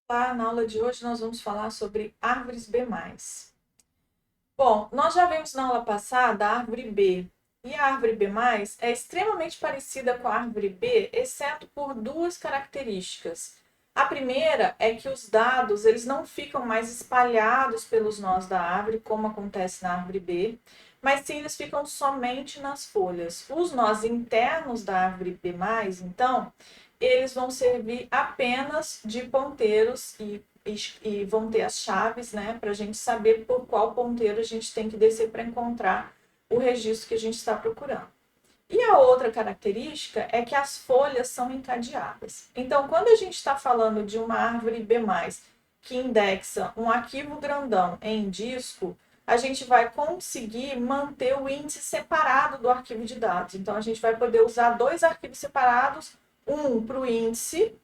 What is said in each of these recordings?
Tá, na aula de hoje nós vamos falar sobre árvores B+. Bom, nós já vimos na aula passada a árvore B. E a árvore B+, é extremamente parecida com a árvore B, exceto por duas características. A primeira é que os dados eles não ficam mais espalhados pelos nós da árvore, como acontece na árvore B, mas sim eles ficam somente nas folhas. Os nós internos da árvore B+, então, eles vão servir apenas de ponteiros e vão ter as chaves, né, para a gente saber por qual ponteiro a gente tem que descer para encontrar o registro que a gente está procurando. E a outra característica é que as folhas são encadeadas. Então, quando a gente está falando de uma árvore B+, que indexa um arquivo grandão em disco, a gente vai conseguir manter o índice separado do arquivo de dados. Então, a gente vai poder usar dois arquivos separados, um para o índice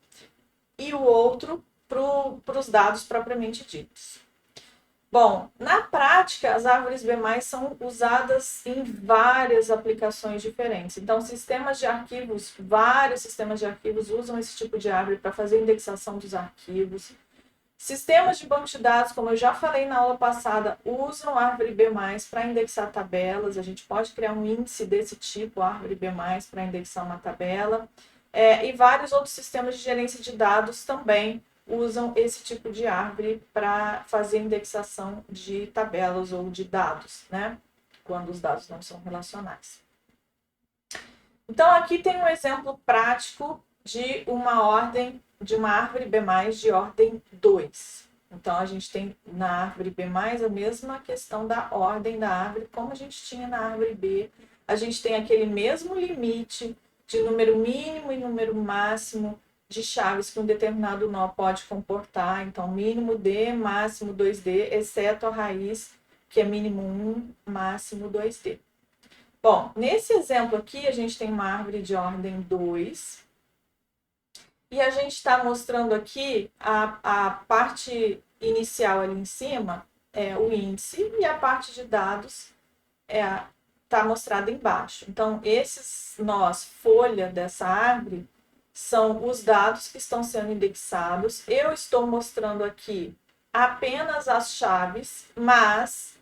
e o outro para os dados propriamente ditos. Bom, na prática, as árvores B+, são usadas em várias aplicações diferentes. Então, sistemas de arquivos, vários sistemas de arquivos usam esse tipo de árvore para fazer indexação dos arquivos. Sistemas de banco de dados, como eu já falei na aula passada, usam árvore B+, para indexar tabelas. A gente pode criar um índice desse tipo, árvore B+, para indexar uma tabela. E vários outros sistemas de gerência de dados também usam esse tipo de árvore para fazer indexação de tabelas ou de dados, né? Quando os dados não são relacionais. Então, aqui tem um exemplo prático de uma ordem, de uma árvore B+, de ordem 2. Então, a gente tem na árvore B+, a mesma questão da ordem da árvore, como a gente tinha na árvore B. A gente tem aquele mesmo limite de número mínimo e número máximo de chaves que um determinado nó pode comportar. Então, mínimo D, máximo 2D, exceto a raiz, que é mínimo 1, máximo 2D. Bom, nesse exemplo aqui, a gente tem uma árvore de ordem 2. E a gente está mostrando aqui a parte inicial ali em cima, é o índice, e a parte de dados está mostrada embaixo. Então, esses nós, folha dessa árvore, são os dados que estão sendo indexados. Eu estou mostrando aqui apenas as chaves, mas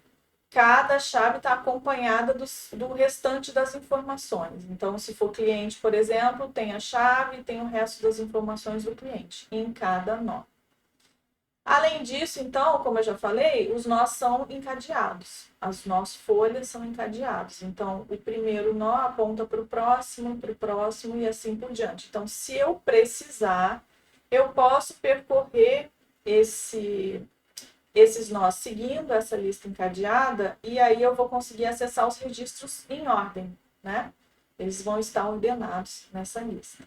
cada chave está acompanhada do restante das informações. Então, se for cliente, por exemplo, tem a chave e tem o resto das informações do cliente em cada nó. Além disso, então, como eu já falei, os nós são encadeados. As nós folhas são encadeados. Então, o primeiro nó aponta para o próximo e assim por diante. Então, se eu precisar, eu posso percorrer esses nós seguindo essa lista encadeada, e aí eu vou conseguir acessar os registros em ordem, né? Eles vão estar ordenados nessa lista.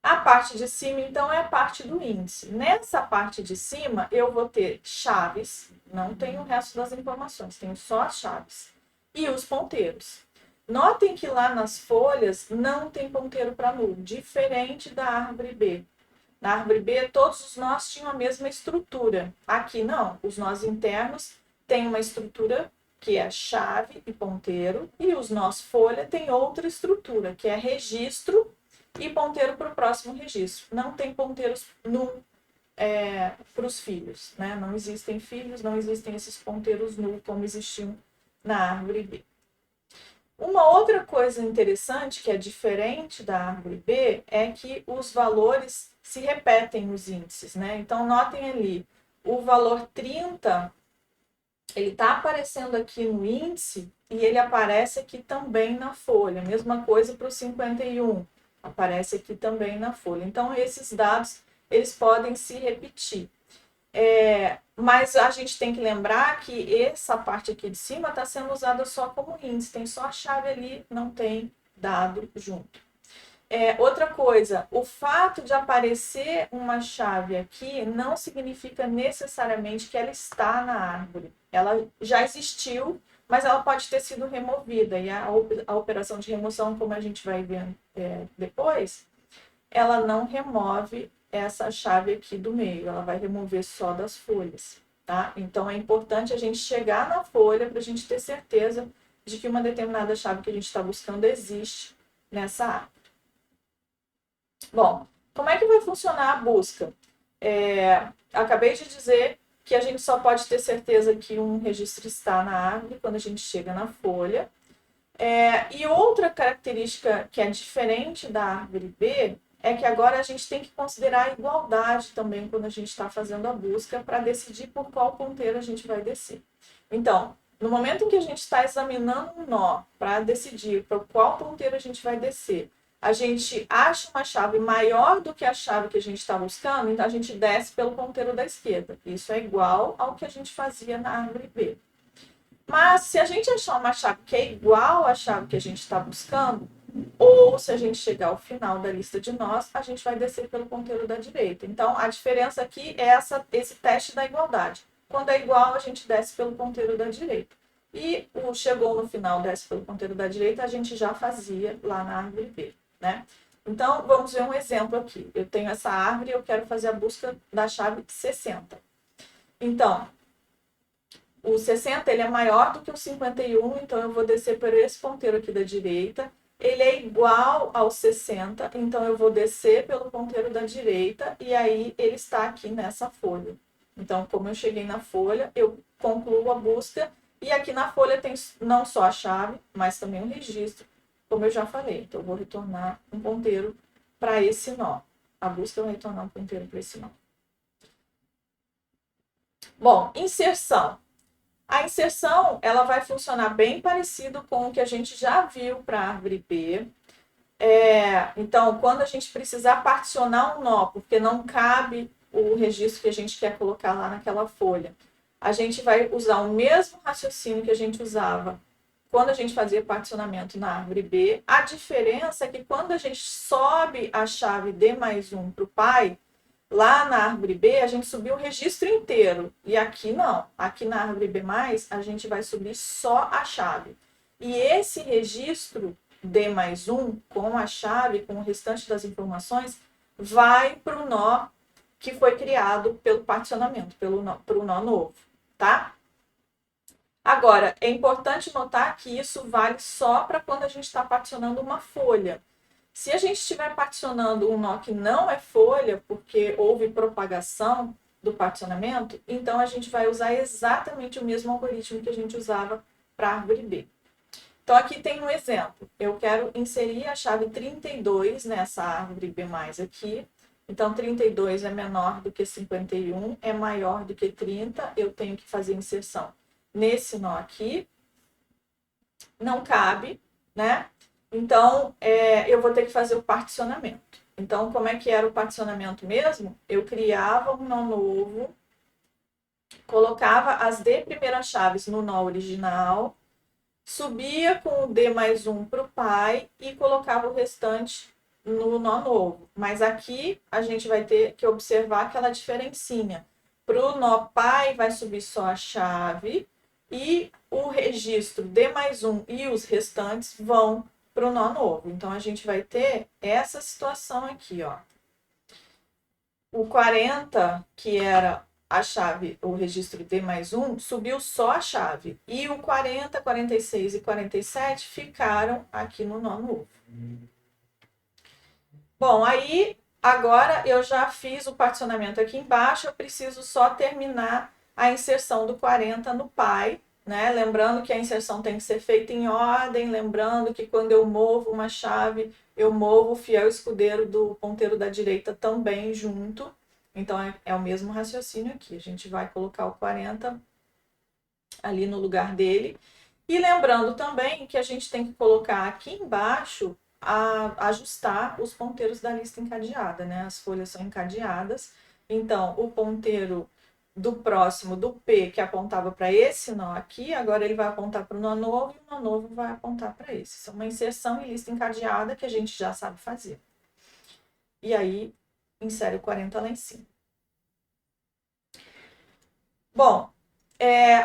A parte de cima, então, é a parte do índice. Nessa parte de cima, eu vou ter chaves, não tenho o resto das informações, tenho só as chaves. E os ponteiros. Notem que lá nas folhas não tem ponteiro para nulo, diferente da árvore B. Na árvore B, todos os nós tinham a mesma estrutura. Aqui não, os nós internos têm uma estrutura que é chave e ponteiro, e os nós folha têm outra estrutura, que é registro e ponteiro para o próximo registro. Não tem ponteiros para os filhos, né? Não existem filhos, não existem esses ponteiros null como existiam na árvore B. Uma outra coisa interessante, que é diferente da árvore B, é que os valores se repetem nos índices, né? Então, notem ali, o valor 30, ele está aparecendo aqui no índice e ele aparece aqui também na folha. Mesma coisa para o 51, aparece aqui também na folha. Então, esses dados, eles podem se repetir. Mas a gente tem que lembrar que essa parte aqui de cima está sendo usada só como índice, tem só a chave ali, não tem dado junto. Outra coisa, o fato de aparecer uma chave aqui não significa necessariamente que ela está na árvore. Ela já existiu, mas ela pode ter sido removida. E a operação de remoção, como a gente vai ver depois, ela não remove essa chave aqui do meio, ela vai remover só das folhas, tá? Então, é importante a gente chegar na folha para a gente ter certeza de que uma determinada chave que a gente está buscando existe nessa árvore. Bom, Como é que vai funcionar a busca? Acabei de dizer que a gente só pode ter certeza que um registro está na árvore quando a gente chega na folha. E outra característica que é diferente da árvore B é que agora a gente tem que considerar a igualdade também quando a gente está fazendo a busca para decidir por qual ponteiro a gente vai descer. Então, no momento em que a gente está examinando um nó para decidir por qual ponteiro a gente vai descer, a gente acha uma chave maior do que a chave que a gente está buscando, então a gente desce pelo ponteiro da esquerda. Isso é igual ao que a gente fazia na árvore B. Mas se a gente achar uma chave que é igual à chave que a gente está buscando, ou se a gente chegar ao final da lista de nós, a gente vai descer pelo ponteiro da direita. Então, a diferença aqui é esse teste da igualdade. Quando é igual, a gente desce pelo ponteiro da direita. E o chegou no final, desce pelo ponteiro da direita, a gente já fazia lá na árvore B, né? Então, vamos ver um exemplo aqui. Eu tenho essa árvore e eu quero fazer a busca da chave 60. Então, o 60 ele é maior do que o 51, então eu vou descer por esse ponteiro aqui da direita. Ele é igual ao 60, então eu vou descer pelo ponteiro da direita e aí ele está aqui nessa folha. Então, como eu cheguei na folha, eu concluo a busca e aqui na folha tem não só a chave, mas também um registro, como eu já falei. Então, eu vou retornar um ponteiro para esse nó. A busca vai retornar um ponteiro para esse nó. Bom, inserção. A inserção, ela vai funcionar bem parecido com o que a gente já viu para a árvore B. Então, quando a gente precisar particionar um nó, porque não cabe o registro que a gente quer colocar lá naquela folha, a gente vai usar o mesmo raciocínio que a gente usava quando a gente fazia particionamento na árvore B. A diferença é que quando a gente sobe a chave D mais 1 para o pai, lá na árvore B, a gente subiu o registro inteiro. E aqui não. Aqui na árvore B+, a gente vai subir só a chave. E esse registro D mais 1, com a chave, com o restante das informações, vai para o nó que foi criado pelo particionamento, para o nó novo, tá? Agora, é importante notar que isso vale só para quando a gente está particionando uma folha. Se a gente estiver particionando um nó que não é folha, porque houve propagação do particionamento, então a gente vai usar exatamente o mesmo algoritmo que a gente usava para a árvore B. Então, aqui tem um exemplo. Eu quero inserir a chave 32 nessa árvore B+, aqui. Então, 32 é menor do que 51, é maior do que 30. Eu tenho que fazer inserção nesse nó aqui. Não cabe, né? Então, eu vou ter que fazer o particionamento. Então, como é que era o particionamento mesmo? Eu criava um nó novo, colocava as D primeiras chaves no nó original, subia com o D mais 1 para o pai e colocava o restante no nó novo. Mas aqui a gente vai ter que observar aquela diferencinha. Para o nó pai vai subir só a chave e o registro D mais 1 e os restantes vão para o nó novo. Então, a gente vai ter essa situação aqui, ó. O 40, que era a chave, o registro D mais 1, subiu só a chave. E o 40, 46 e 47 ficaram aqui no nó novo. Bom, aí, agora eu já fiz o particionamento aqui embaixo, eu preciso só terminar a inserção do 40 no pai, né? Lembrando que a inserção tem que ser feita em ordem, lembrando que quando eu movo uma chave, eu movo o fiel escudeiro do ponteiro da direita também junto. Então, é o mesmo raciocínio aqui. A gente vai colocar o 40 ali no lugar dele. E lembrando também que a gente tem que colocar aqui embaixo, ajustar os ponteiros da lista encadeada, né? As folhas são encadeadas. Então, o ponteiro do próximo, do P, que apontava para esse nó aqui, agora ele vai apontar para o nó novo e o nó novo vai apontar para esse. Isso é uma inserção em lista encadeada que a gente já sabe fazer. E aí, insere o 40 lá em cima. Bom,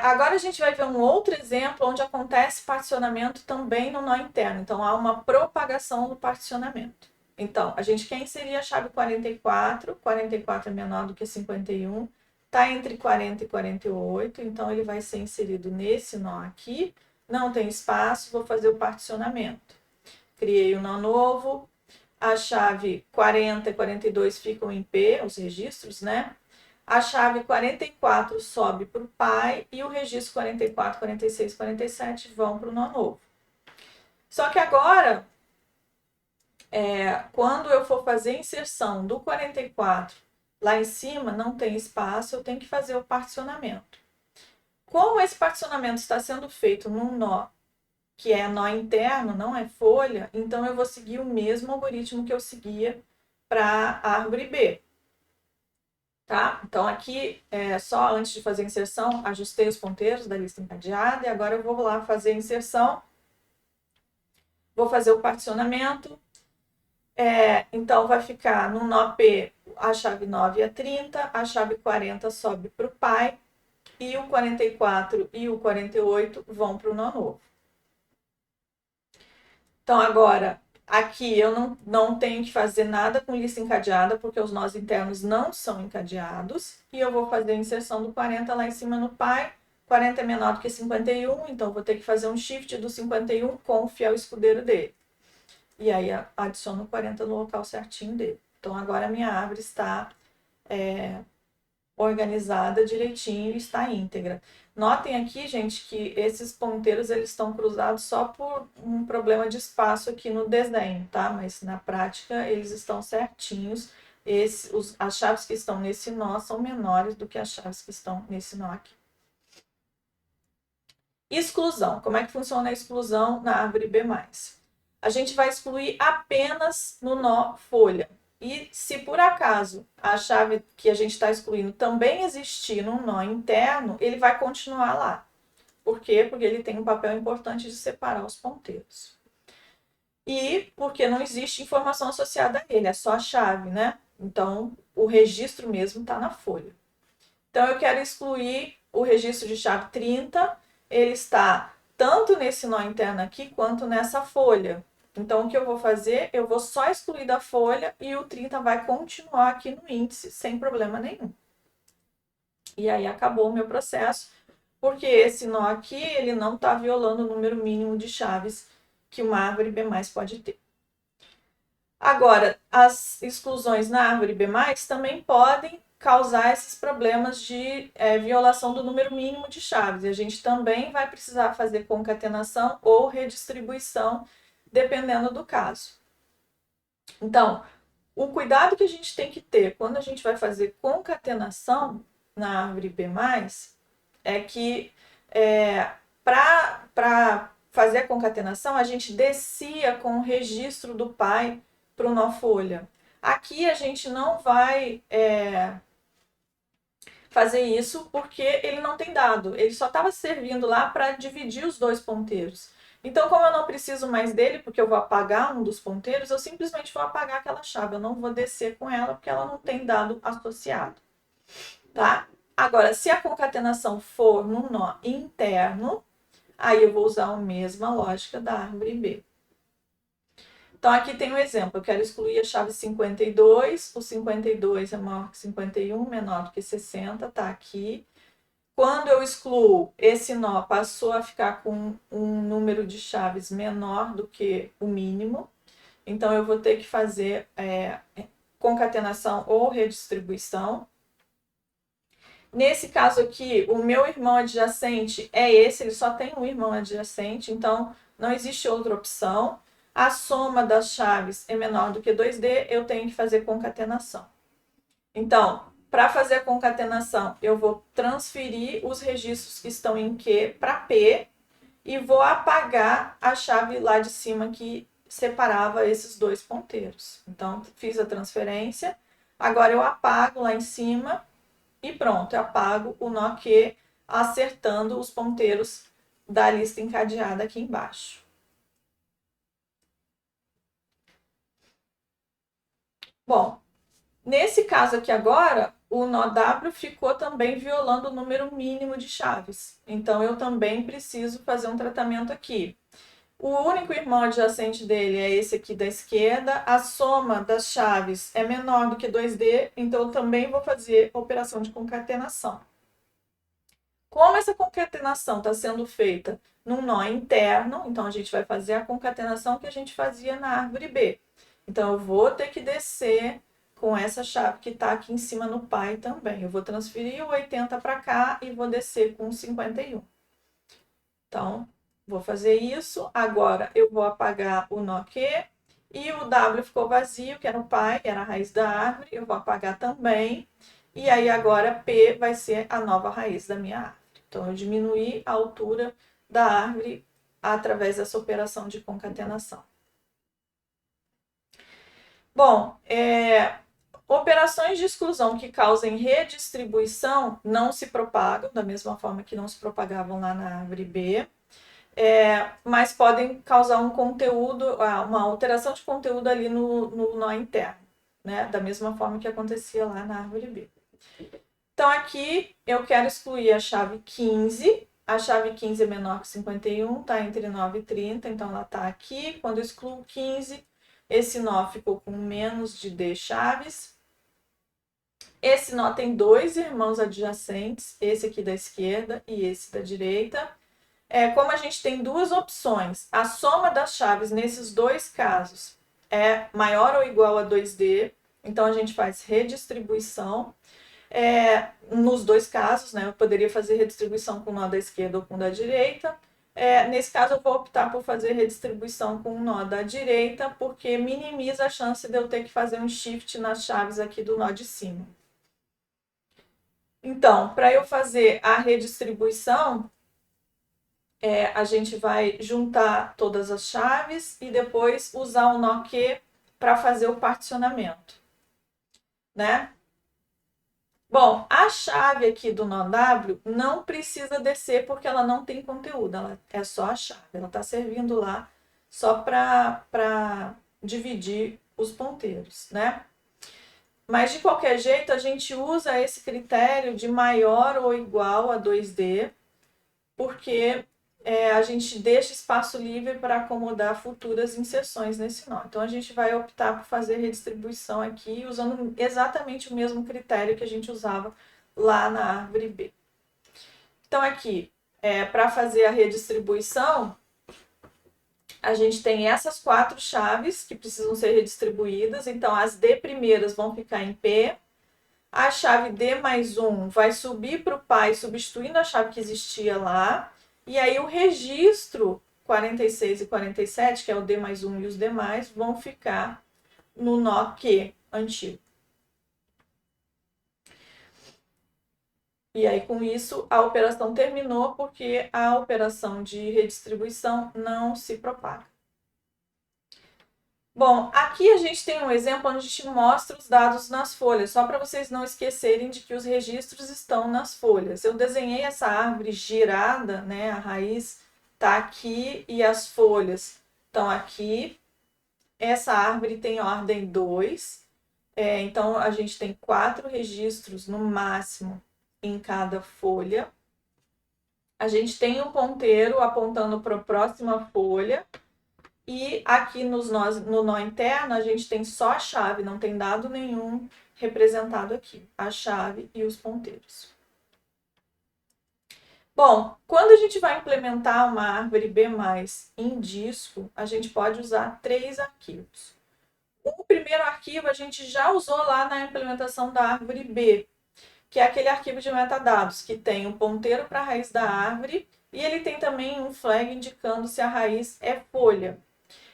agora a gente vai ver um outro exemplo onde acontece particionamento também no nó interno. Então, há uma propagação do particionamento. Então, a gente quer inserir a chave 44, 44 é menor do que 51, está entre 40 e 48, então ele vai ser inserido nesse nó aqui, não tem espaço, vou fazer o particionamento. Criei um nó novo, a chave 40 e 42 ficam em P, os registros, né? A chave 44 sobe para o pai e o registro 44, 46, 47 vão para o nó novo. Só que agora, quando eu for fazer a inserção do 44 lá em cima, não tem espaço, eu tenho que fazer o particionamento. Como esse particionamento está sendo feito num nó que é nó interno, não é folha, então eu vou seguir o mesmo algoritmo que eu seguia para a árvore B. Tá? Então aqui, só antes de fazer a inserção, ajustei os ponteiros da lista encadeada e agora eu vou lá fazer a inserção. Vou fazer o particionamento. Então vai ficar no nó P a chave 9 e a 30, a chave 40 sobe para o pai e o 44 e o 48 vão para o nó novo. Então agora, aqui eu não tenho que fazer nada com lista encadeada, porque os nós internos não são encadeados. E eu vou fazer a inserção do 40 lá em cima no pai. 40 é menor do que 51, então vou ter que fazer um shift do 51 com o fiel escudeiro dele. E aí adiciono o 40 no local certinho dele. Então agora a minha árvore está organizada direitinho e está íntegra. Notem aqui, gente, que esses ponteiros eles estão cruzados só por um problema de espaço aqui no desenho, tá? Mas na prática eles estão certinhos. As chaves que estão nesse nó são menores do que as chaves que estão nesse nó aqui. Exclusão. Como é que funciona a exclusão na árvore B+? A gente vai excluir apenas no nó folha. E se por acaso a chave que a gente está excluindo também existir num nó interno, ele vai continuar lá. Por quê? Porque ele tem um papel importante de separar os ponteiros. E porque não existe informação associada a ele, é só a chave, né? Então, o registro mesmo está na folha. Então, eu quero excluir o registro de chave 30, ele está tanto nesse nó interno aqui, quanto nessa folha. Então, o que eu vou fazer? Eu vou só excluir da folha e o 30 vai continuar aqui no índice, sem problema nenhum. E aí, acabou o meu processo, porque esse nó aqui, ele não está violando o número mínimo de chaves que uma árvore B+ pode ter. Agora, as exclusões na árvore B+, também podem causar esses problemas de violação do número mínimo de chaves. E a gente também vai precisar fazer concatenação ou redistribuição, dependendo do caso. Então, o cuidado que a gente tem que ter quando a gente vai fazer concatenação na árvore B+, é que para fazer a concatenação, a gente descia com o registro do pai para o nó folha. Aqui a gente não vai fazer isso porque ele não tem dado, ele só estava servindo lá para dividir os dois ponteiros. Então, como eu não preciso mais dele, porque eu vou apagar um dos ponteiros, eu simplesmente vou apagar aquela chave, eu não vou descer com ela porque ela não tem dado associado, tá? Agora, se a concatenação for no nó interno, aí eu vou usar a mesma lógica da árvore B. Então, aqui tem um exemplo. Eu quero excluir a chave 52. O 52 é maior que 51, menor do que 60, tá aqui. Quando eu excluo, esse nó passou a ficar com um número de chaves menor do que o mínimo. Então, eu vou ter que fazer concatenação ou redistribuição. Nesse caso aqui, o meu irmão adjacente é esse, ele só tem um irmão adjacente, então não existe outra opção. A soma das chaves é menor do que 2D, eu tenho que fazer concatenação. Então, para fazer a concatenação, eu vou transferir os registros que estão em Q para P e vou apagar a chave lá de cima que separava esses dois ponteiros. Então, fiz a transferência, agora eu apago lá em cima e pronto, eu apago o nó Q acertando os ponteiros da lista encadeada aqui embaixo. Bom, nesse caso aqui agora, o nó W ficou também violando o número mínimo de chaves. Então, eu também preciso fazer um tratamento aqui. O único irmão adjacente dele é esse aqui da esquerda. A soma das chaves é menor do que 2D, então eu também vou fazer a operação de concatenação. Como essa concatenação está sendo feita num nó interno, então a gente vai fazer a concatenação que a gente fazia na árvore B. Então, eu vou ter que descer com essa chave que está aqui em cima no pai também. Eu vou transferir o 80 para cá e vou descer com 51. Então, vou fazer isso. Agora, eu vou apagar o nó Q e o W ficou vazio, que era o pai, era a raiz da árvore. Eu vou apagar também. E aí, agora, P vai ser a nova raiz da minha árvore. Então, eu diminuí a altura da árvore através dessa operação de concatenação. Bom, operações de exclusão que causem redistribuição não se propagam, da mesma forma que não se propagavam lá na árvore B, mas podem causar um conteúdo, uma alteração de conteúdo ali no nó interno, né? Da mesma forma que acontecia lá na árvore B. Então, aqui eu quero excluir a chave 15. A chave 15 é menor que 51, está entre 9 e 30, então ela está aqui. Quando eu excluo 15, esse nó ficou com menos de D chaves. Esse nó tem dois irmãos adjacentes, esse aqui da esquerda e esse da direita. Como a gente tem duas opções, a soma das chaves nesses dois casos é maior ou igual a 2D, então a gente faz redistribuição. Nos dois casos, né, eu poderia fazer redistribuição com o nó da esquerda ou com o da direita. Nesse caso, eu vou optar por fazer redistribuição com o nó da direita, porque minimiza a chance de eu ter que fazer um shift nas chaves aqui do nó de cima. Então, para eu fazer a redistribuição, a gente vai juntar todas as chaves e depois usar o nó Q para fazer o particionamento, né? Bom, a chave aqui do nó W não precisa descer porque ela não tem conteúdo, ela é só a chave. Ela está servindo lá só para dividir os ponteiros, né? Mas de qualquer jeito, a gente usa esse critério de maior ou igual a 2D, porque a gente deixa espaço livre para acomodar futuras inserções nesse nó. Então, a gente vai optar por fazer redistribuição aqui usando exatamente o mesmo critério que a gente usava lá na árvore B. Então, aqui, para fazer a redistribuição, a gente tem essas 4 chaves que precisam ser redistribuídas. Então, as D primeiras vão ficar em P. A chave D mais 1 vai subir para o pai, substituindo a chave que existia lá. E aí o registro 46 e 47, que é o D mais 1 e os demais, vão ficar no nó Q antigo. E aí, com isso, a operação terminou, porque a operação de redistribuição não se propaga. Bom, aqui a gente tem um exemplo onde a gente mostra os dados nas folhas, só para vocês não esquecerem de que os registros estão nas folhas. Eu desenhei essa árvore girada, né? A raiz está aqui e as folhas estão aqui. Essa árvore tem ordem 2, então a gente tem 4 registros no máximo em cada folha. A gente tem um ponteiro apontando para a próxima folha. E aqui no nó interno, a gente tem só a chave, não tem dado nenhum representado aqui. A chave e os ponteiros. Bom, quando a gente vai implementar uma árvore B+, em disco, a gente pode usar 3 arquivos. O primeiro arquivo a gente já usou lá na implementação da árvore B, que é aquele arquivo de metadados, que tem um ponteiro para a raiz da árvore e ele tem também um flag indicando se a raiz é folha.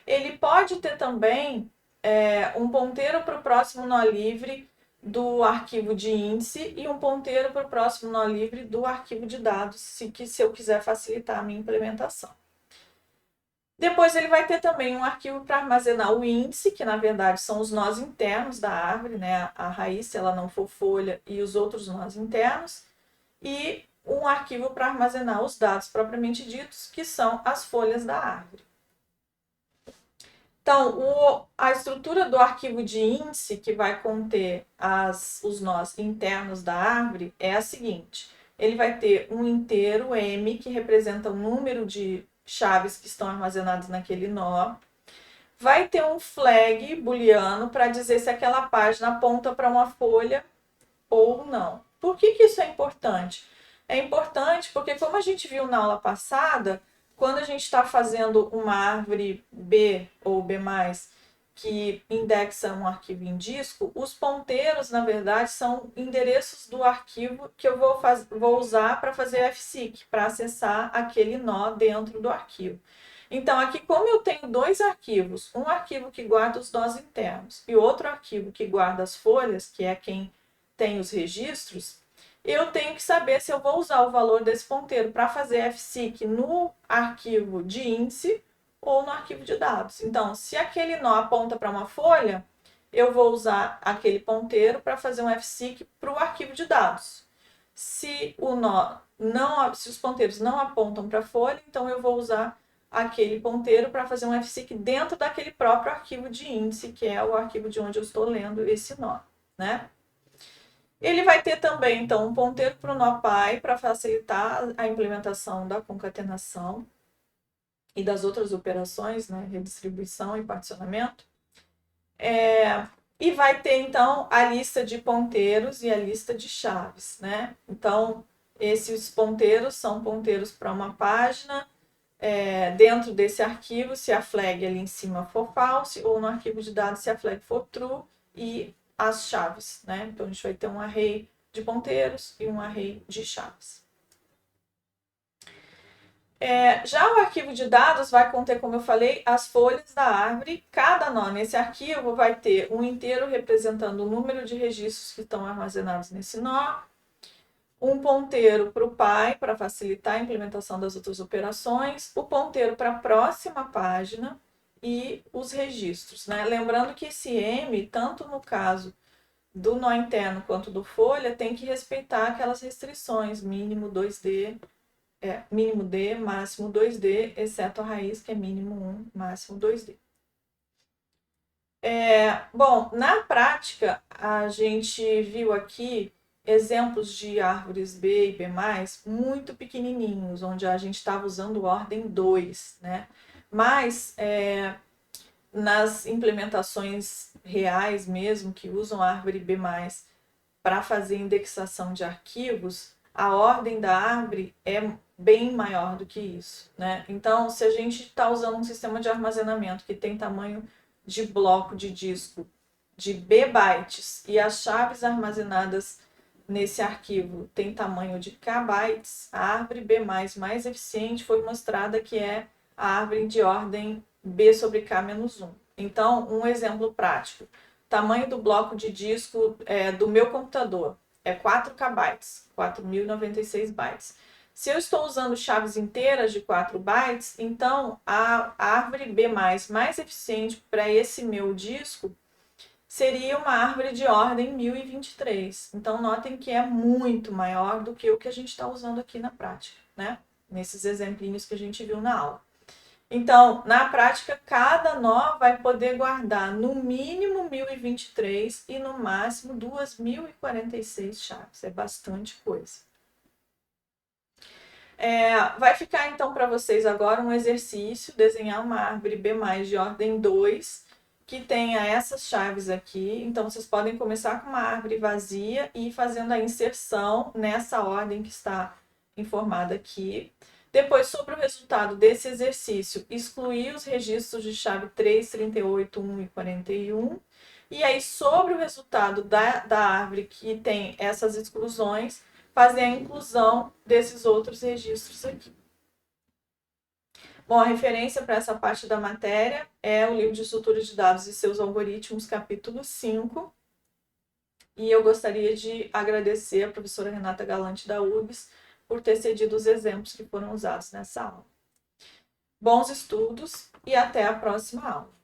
Ele pode ter também um ponteiro para o próximo nó livre do arquivo de índice e um ponteiro para o próximo nó livre do arquivo de dados, se eu quiser facilitar a minha implementação. Depois ele vai ter também um arquivo para armazenar o índice, que na verdade são os nós internos da árvore, né? A raiz, se ela não for folha, e os outros nós internos. E um arquivo para armazenar os dados propriamente ditos, que são as folhas da árvore. Então, a estrutura do arquivo de índice, que vai conter os nós internos da árvore, é a seguinte. Ele vai ter um inteiro M, que representa o número de chaves que estão armazenadas naquele nó. Vai ter um flag booleano para dizer se aquela página aponta para uma folha ou não. Por que isso é importante? É importante porque, como a gente viu na aula passada, quando a gente está fazendo uma árvore B ou B+, que indexa um arquivo em disco, os ponteiros, na verdade, são endereços do arquivo que eu vou usar para fazer fseek, para acessar aquele nó dentro do arquivo. Então, aqui, como eu tenho dois arquivos, um arquivo que guarda os nós internos e outro arquivo que guarda as folhas, que é quem tem os registros, eu tenho que saber se eu vou usar o valor desse ponteiro para fazer fseek no arquivo de índice ou no arquivo de dados. Então, se aquele nó aponta para uma folha, eu vou usar aquele ponteiro para fazer um fseek para o arquivo de dados. Se os ponteiros não apontam para a folha, então eu vou usar aquele ponteiro para fazer um fseek dentro daquele próprio arquivo de índice, que é o arquivo de onde eu estou lendo esse nó, né? Ele vai ter também, então, um ponteiro para o nó pai para facilitar a implementação da concatenação e das outras operações, né, redistribuição e particionamento. E vai ter, então, a lista de ponteiros e a lista de chaves, né? Então, esses ponteiros são ponteiros para uma página, dentro desse arquivo, se a flag ali em cima for false, ou no arquivo de dados, se a flag for true, e as chaves, né? Então, a gente vai ter um array de ponteiros e um array de chaves. Já o arquivo de dados vai conter, como eu falei, as folhas da árvore. Cada nó nesse arquivo vai ter um inteiro representando o número de registros que estão armazenados nesse nó, um ponteiro para o pai, para facilitar a implementação das outras operações, o ponteiro para a próxima página e os registros, né? Lembrando que esse M, tanto no caso do nó interno quanto do folha, tem que respeitar aquelas restrições, mínimo 2D, mínimo D, máximo 2D, exceto a raiz, que é mínimo 1, máximo 2D. Bom, na prática, a gente viu aqui exemplos de árvores B e B+, muito pequenininhos, onde a gente estava usando ordem 2, né? Mas, nas implementações reais mesmo, que usam a árvore B+, para fazer indexação de arquivos, a ordem da árvore é bem maior do que isso, né? Então, se a gente está usando um sistema de armazenamento que tem tamanho de bloco de disco de B bytes e as chaves armazenadas nesse arquivo tem tamanho de K bytes, a árvore B+, mais eficiente foi mostrada que é a árvore de ordem B sobre K-1. Então, um exemplo prático. Tamanho do bloco de disco do meu computador é 4K bytes, 4.096 bytes. Se eu estou usando chaves inteiras de 4 bytes, então a árvore B+, mais eficiente para esse meu disco seria uma árvore de ordem 1023. Então, notem que é muito maior do que o que a gente está usando aqui na prática, né? Nesses exemplinhos que a gente viu na aula. Então, na prática, cada nó vai poder guardar no mínimo 1023 e no máximo 2046 chaves. É bastante coisa. Vai ficar, então, para vocês agora um exercício, desenhar uma árvore B+, de ordem 2, que tenha essas chaves aqui. Então, vocês podem começar com uma árvore vazia e ir fazendo a inserção nessa ordem que está informada aqui. Depois, sobre o resultado desse exercício, excluir os registros de chave 3, 38, 1 e 41. E aí, sobre o resultado da árvore que tem essas exclusões, fazer a inclusão desses outros registros aqui. Bom, a referência para essa parte da matéria é o livro de estrutura de dados e seus algoritmos, capítulo 5. E eu gostaria de agradecer a professora Renata Galante da URGS por ter cedido os exemplos que foram usados nessa aula. Bons estudos e até a próxima aula.